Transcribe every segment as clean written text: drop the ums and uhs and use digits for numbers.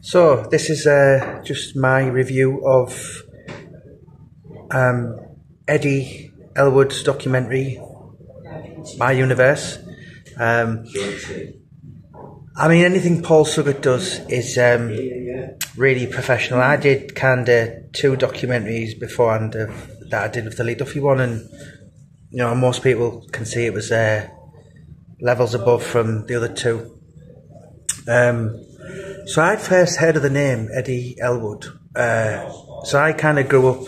So this is just my review of Eddy Ellwood's documentary, My Universe. I mean, anything Paul Suggett does is really professional. I did kind of 2 documentaries beforehand that I did with the Lee Duffy one, and you know, most people can see it was levels above from the other 2. So I'd first heard of the name Eddy Ellwood. So I kind of grew up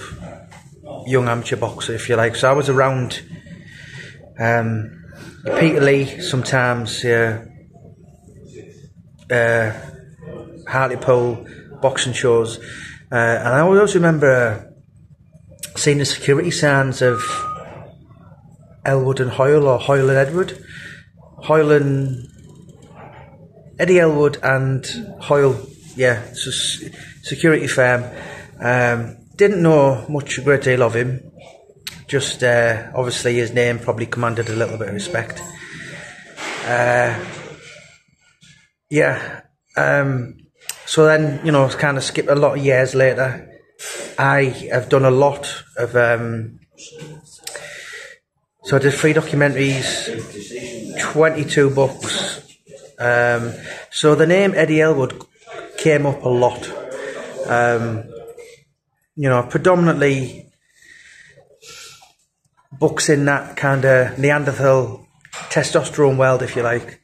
young amateur boxer, if you like. So I was around Peter Lee sometimes, Hartlepool boxing shows, and I always remember seeing the security signs of Ellwood and Hoyle, or Hoyle and Edward. Hoyle and Eddy Ellwood and Hoyle, yeah, so security firm. Didn't know much, a great deal of him. Just obviously his name probably commanded a little bit of respect. So then, you know, kind of skip a lot of years later. I have done a lot of. So I did 3 documentaries, 22 books. So the name Eddy Ellwood came up a lot. You know, predominantly books in that kind of Neanderthal testosterone world, if you like,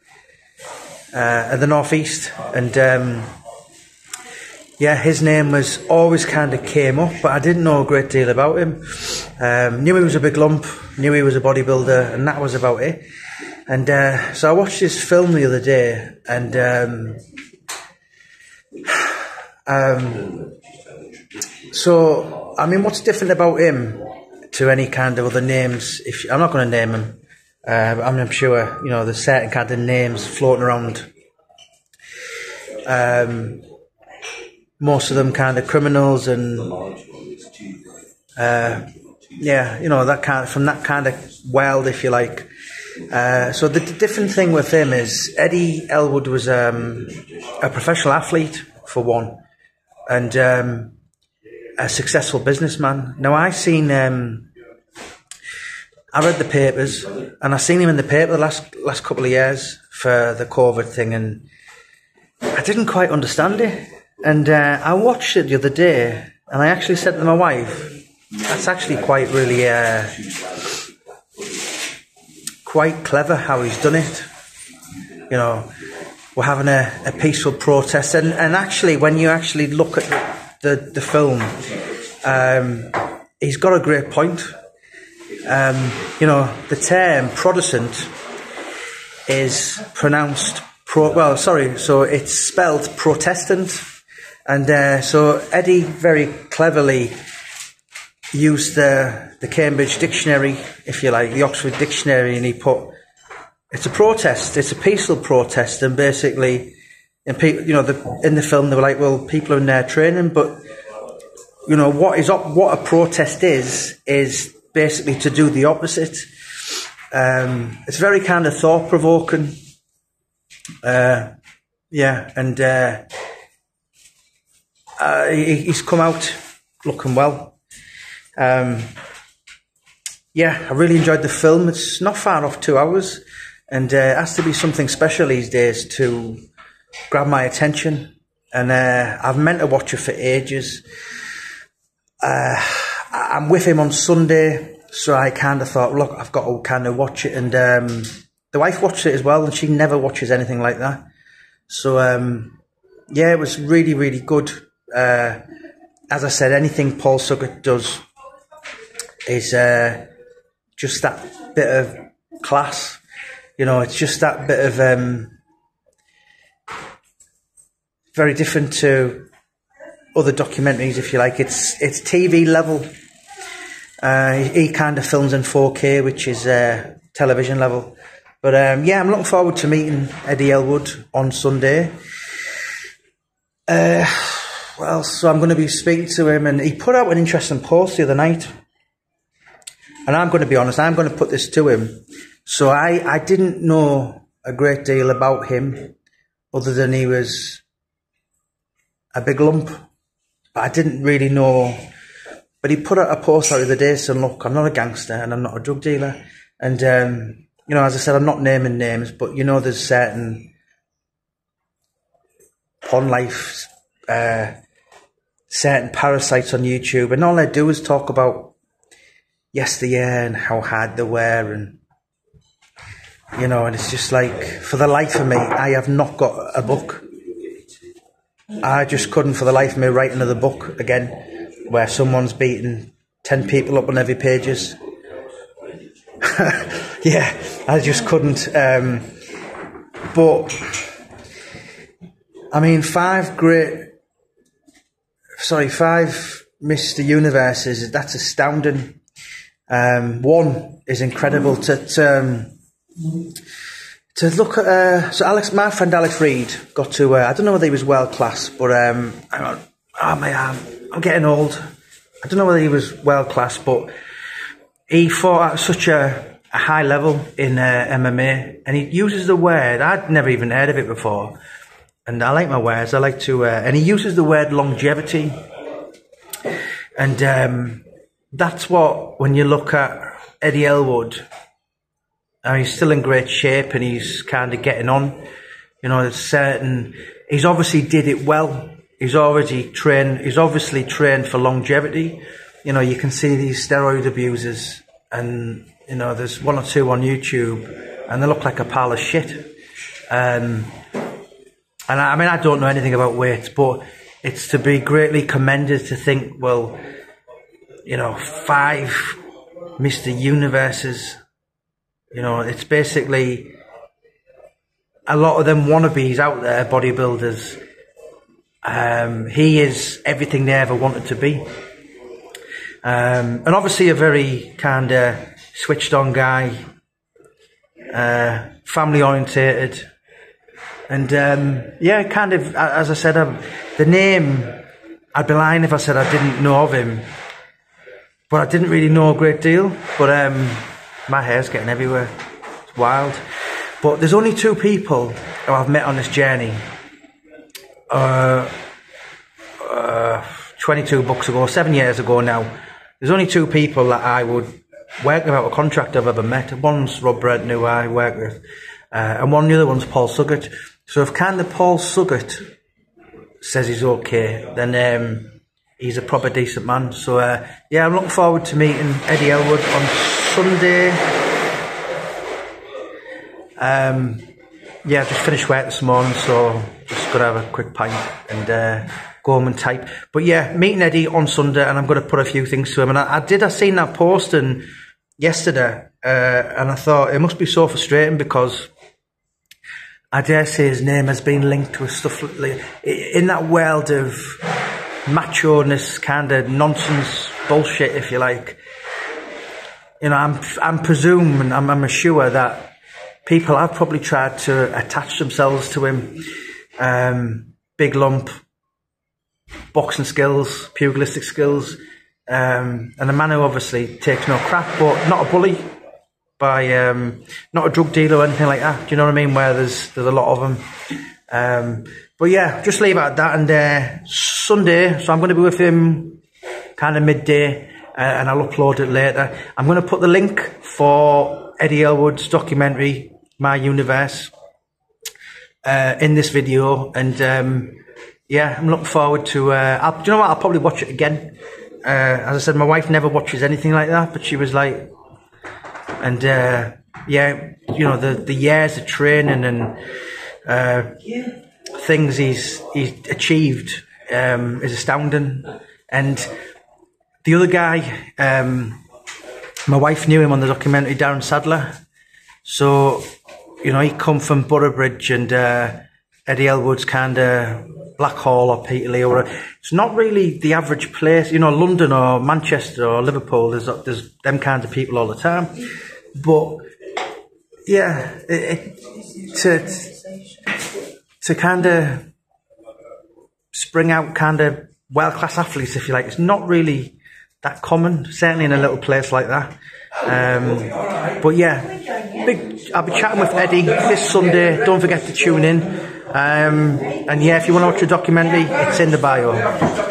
in the northeast. And yeah, his name was always kind of came up, but I didn't know a great deal about him. Knew he was a big lump, knew he was a bodybuilder, and that was about it. And so I watched this film the other day, and so I mean, what's different about him to any kind of other names? I'm not going to name him. I'm sure, you know, there's certain kind of names floating around. Most of them kind of criminals, and yeah, you know, that kind of, from that kind of world, if you like. So the different thing with him is Eddy Ellwood was a professional athlete, for one, and a successful businessman. Now I read the papers, and I seen him in the paper the last couple of years for the COVID thing, and I didn't quite understand it. And I watched it the other day, and I actually said to my wife, that's actually quite really quite clever how he's done it. You know, we're having a peaceful protest, and actually when you actually look at the film, he's got a great point. You know, the term Protestant is pronounced so it's spelled Protestant. And so Eddy very cleverly used the Cambridge Dictionary, if you like, the Oxford Dictionary, and he put, it's a protest, it's a peaceful protest, and basically, and people, you know, in the film they were like, well, people are in their training, but you know what a protest is basically to do the opposite. It's very kind of thought provoking, yeah, and he's come out looking well. Yeah, I really enjoyed the film. It's not far off 2 hours, and it has to be something special these days to grab my attention. And I've meant to watch it for ages. I'm with him on Sunday, so I kind of thought, look, I've got to kind of watch it. And the wife watched it as well, and she never watches anything like that. So yeah, it was really, really good. As I said, anything Paul Suggett does is just that bit of class. You know, it's just that bit of very different to other documentaries, if you like. It's TV level. He kind of films in 4K, which is television level. But yeah, I'm looking forward to meeting Eddy Ellwood on Sunday. Well, so I'm going to be speaking to him, and he put out an interesting post the other night. And I'm going to be honest, I'm going to put this to him. So I didn't know a great deal about him, other than he was a big lump, but I didn't really know. But he put out a post out the other day saying, look, I'm not a gangster and I'm not a drug dealer. And, you know, as I said, I'm not naming names, but, you know, there's certain porn life, certain parasites on YouTube, and all they do is talk about yesteryear and how hard they were, and, you know, and it's just like, for the life of me, I have not got a book. I just couldn't, for the life of me, write another book again, where someone's beating 10 people up on every pages. Yeah, I just couldn't. But, I mean, 5 Mr. Universes, that's astounding. 1 is incredible to look at. So my friend Alex Reid got to, I don't know whether he was world class, but I'm getting old. I don't know whether he was world class, but he fought at such a high level in MMA, and he uses the word, I'd never even heard of it before, and I like my words, I like to, and he uses the word longevity, and that's what, when you look at Eddy Ellwood, he's still in great shape and he's kind of getting on, you know, there's certain, he's obviously did it well. He's obviously trained for longevity. You know, you can see these steroid abusers, and, you know, there's 1 or 2 on YouTube, and they look like a pile of shit. And I mean, I don't know anything about weights, but it's to be greatly commended to think, well, you know, 5 Mr. Universes, you know, it's basically a lot of them wannabes out there, bodybuilders. He is everything they ever wanted to be. And obviously a very kind of switched on guy, family orientated. And, yeah, kind of, as I said, the name, I'd be lying if I said I didn't know of him, but I didn't really know a great deal. But, my hair's getting everywhere. It's wild. But there's only 2 people who I've met on this journey. 22 books ago, 7 years ago now, there's only 2 people that I would work without a contract I've ever met. One's Rob Brent, who I work with, and the other one's Paul Suggett. So if kind of Paul Suggett says he's okay, then he's a proper decent man. So yeah, I'm looking forward to meeting Eddy Ellwood on Sunday. Yeah, I just finished work this morning, so just got to have a quick pint and go home and type. But yeah, meeting Eddy on Sunday, and I'm going to put a few things to him. And I seen that posting yesterday, and I thought it must be so frustrating, because I dare say his name has been linked with stuff like, in that world of macho-ness, kind of nonsense bullshit, if you like. You know, I'm presuming, I'm sure that people have probably tried to attach themselves to him. Big lump, boxing skills, pugilistic skills, and a man who obviously takes no crap, but not a bully, not a drug dealer or anything like that. Do you know what I mean? Where there's a lot of them. But yeah, just leave it at that. And Sunday, so I'm going to be with him kind of midday, and I'll upload it later. I'm going to put the link for Eddy Ellwood's documentary, My Universe, in this video, and yeah, I'm looking forward to. Do you know what? I'll probably watch it again. As I said, my wife never watches anything like that, but she was like, and yeah, you know, the years of training and things he's achieved is astounding. And the other guy, my wife knew him on the documentary, Darren Sadler. So, you know, he come from Boroughbridge, and Eddy Ellwood's kind of Blackhall or Peterlee, or it's not really the average place, you know, London or Manchester or Liverpool. There's them kind of people all the time, but yeah, to kind of spring out kind of world class athletes, if you like, it's not really that common, certainly in a little place like that. But yeah, I'll be chatting with Eddy this Sunday. Don't forget to tune in. And yeah, if you want to watch a documentary, it's in the bio.